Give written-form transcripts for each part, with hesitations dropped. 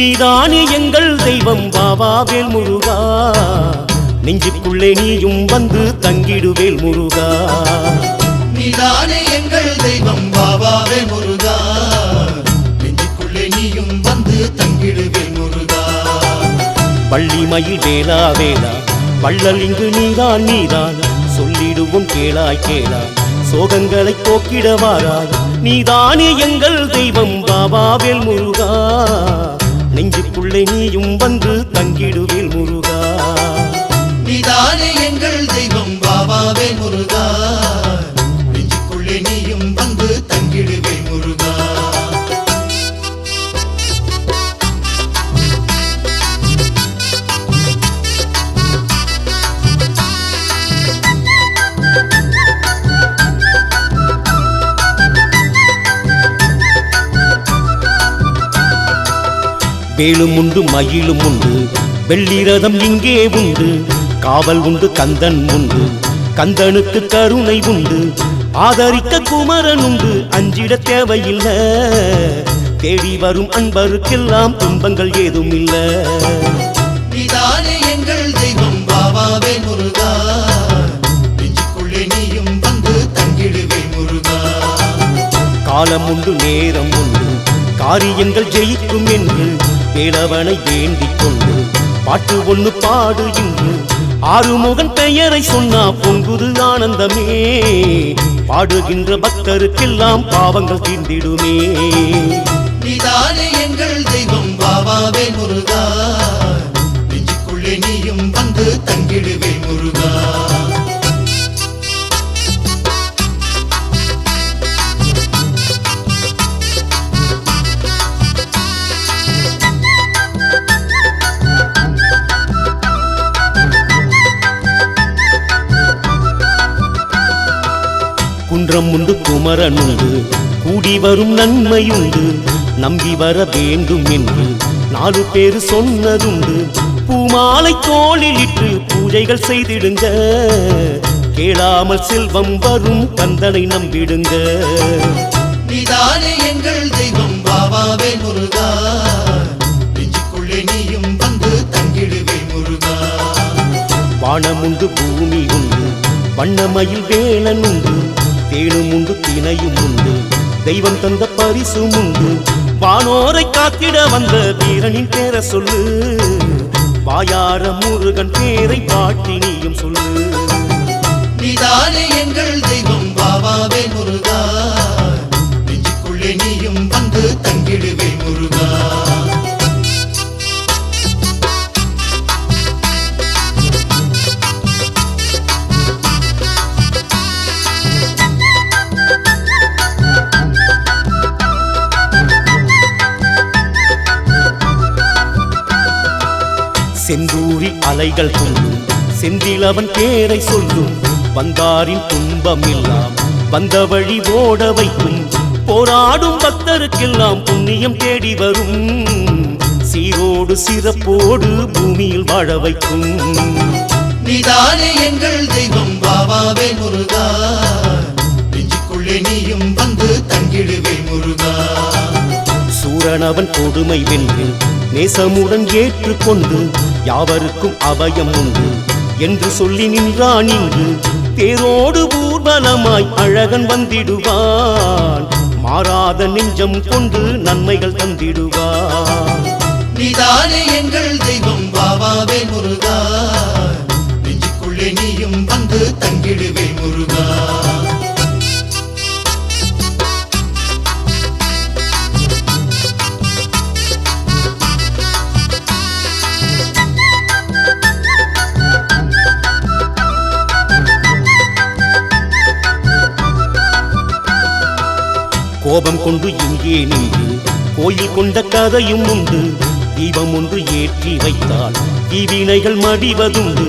நீதானே எங்கள் தெய்வம் பாபாவேல் முருகா, நெஞ்சுக்குள்ளே நீயும் வந்து தங்கிடுவேல் முருகா. நீதானே எங்கள் தெய்வம் பாபாவேல் முருகா, நெஞ்சுக்குள்ளே நீயும் வந்து தங்கிடுவேல் முருகா. வள்ளிமயில் வேலா வேலா வள்ளல் இங்கு நீதான் நீதான், சொல்லிடுவோம் கேளாய் கேளாய் சோகங்களை போக்கிட வாராய். நீதானே எங்கள் தெய்வம் பாபாவேல் முருகா, நெஞ்சுக்குள்ளே நீயும் வந்து தங்கிடுவேல் முருகா. நீதானே எங்கள் தெய்வம் பாபாவேல் முருகா, நெஞ்சுக்குள்ளே நீயும் வந்து தங்கிடுவேல் முருகா. வேலும் உண்டு மயிலும் உண்டு வெள்ளிரதம் இங்கே உண்டு, காவல் உண்டு கந்தன் உண்டு கந்தனுக்கு கருணை உண்டு, ஆதரிக்க குமரன் உண்டு அஞ்சிட தேவையில்லை. தேடி வரும் அன்பருக்கெல்லாம் துன்பங்கள் ஏதும் இல்ல. நீதானே எங்கள் தெய்வம் பாபாவேல் முருகா, நெஞ்சுக்குள்ளே நீயும் வந்து தங்கிடுவேல் முருகா. காலம் உண்டு நேரம் உண்டு காரியங்கள் ஜெயிக்கும் என்று வேலவனை வேண்டிக் கொண்டு பாட்டு ஒன்று பாடு இன்று. ஆறுமுகன் பெயரை சொன்னா பொங்குது ஆனந்தமே, பாடுகின்ற பக்தருக்கெல்லாம் பாவங்கள் தீர்ந்திடுமே. நீதானே எங்கள் தெய்வம் பாபாவேல் முருகா, நெஞ்சுக்குள்ளே நீயும் வந்து தங்கிடுவேல் முருகா. குன்றம் உண்டு குமரன் உண்டு கூடி வரும் நன்மையுண்டு, நம்பி வர வேண்டும் என்று 4 பேர் சொன்னதுண்டு. பூமாலை தோளில் இட்டு பூஜைகள் செய்திடுங்க, கேளாமல் செல்வம் வரும் கந்தனை நம்பிடுங்க. நீதானே எங்கள் தெய்வம் பாபாவேல் முருகா, நெஞ்சுக்குள்ளே நீயும் வந்து தங்கிடுவேல் முருகா. வானம் உண்டு பூமி உண்டு வண்ணமயில் வேலன் உண்டு, தேனும் உண்டு தினையும் உண்டு தெய்வம் தந்த பரிசும் உண்டு. வானோரை காத்திட வந்த வீரனின் பேரை சொல்லு, வாயார முருகன் பேரை பாட்டி நீயும் சொல்லு. நீதானே எங்கள் தெய்வம் பாபாவேல் முருகா, நெஞ்சுக்குள்ளே நீயும் வந்து தங்கிடுவேல் முருகா. செந்தூரில் அலைகள் கொள்ளும் செந்திலவன் பேரை சொல்லும், வந்தாரின் துன்பம் எல்லாம் வந்த வழி ஓட வைக்கும். போராடும் பக்தருக்கெல்லாம் புண்ணியம் தேடி வரும், சீரோடு சிறப்போடு பூமியில் வாழ வைக்கும். நீதானே எங்கள் தெய்வம் பாபாவேல் முருகா, நெஞ்சுக்குள்ளே நீயும் வந்து தங்கிடுவேல் முருகா. சூரனவன் கொடுமை வென்று நேசமுடன் ஏற்றுக்கொண்டு, யாவருக்கும் அபயம் உண்டு என்று சொல்லி நின்றான் இங்கு. தேரோடு ஊர்வலமாய் அழகன் வந்திடுவான், மாறாத நெஞ்சம் கொண்டு நன்மைகள் தந்திடுவான். நீதானே எங்கள் தெய்வம் பாபாவேல் முருகா, நெஞ்சுக்குள்ளே நீயும் வந்து தங்கிடுவேல் முருகா. கோபம் கொண்டு இங்கே நின்று கோயில் கொண்ட கதையும் உண்டு, தீபம் ஒன்று ஏற்றி வைத்தால் தீவினைகள் மடிவதுண்டு.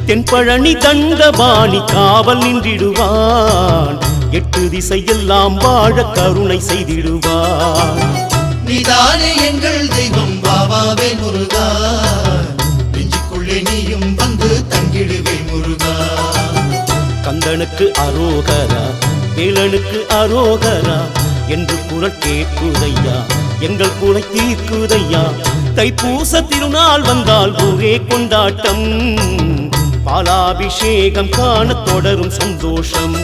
தென்பழனி தண்டபாணி காவல் நின்றிடுவான், 8 திசையெல்லாம் வாழ கருணை செய்திடுவான். நீதானே எங்கள் தெய்வம் பாபாவேல் முருகா, நெஞ்சுக்குள்ளே நீயும் வந்து தங்கிடுவேல் முருகா. கந்தனுக்கு அரோகரா வேலனுக்கு அரோகரா என்று குரல் கேட்குதையா, எங்கள் குலை தீர்க்குதையா. தைப்பூச திருநாள் வந்தால் ஊரே கொண்டாட்டம், பாலாபிஷேகம் காண தொடரும் சந்தோஷம்.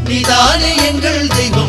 நீதானே எங்கள் தெய்வம்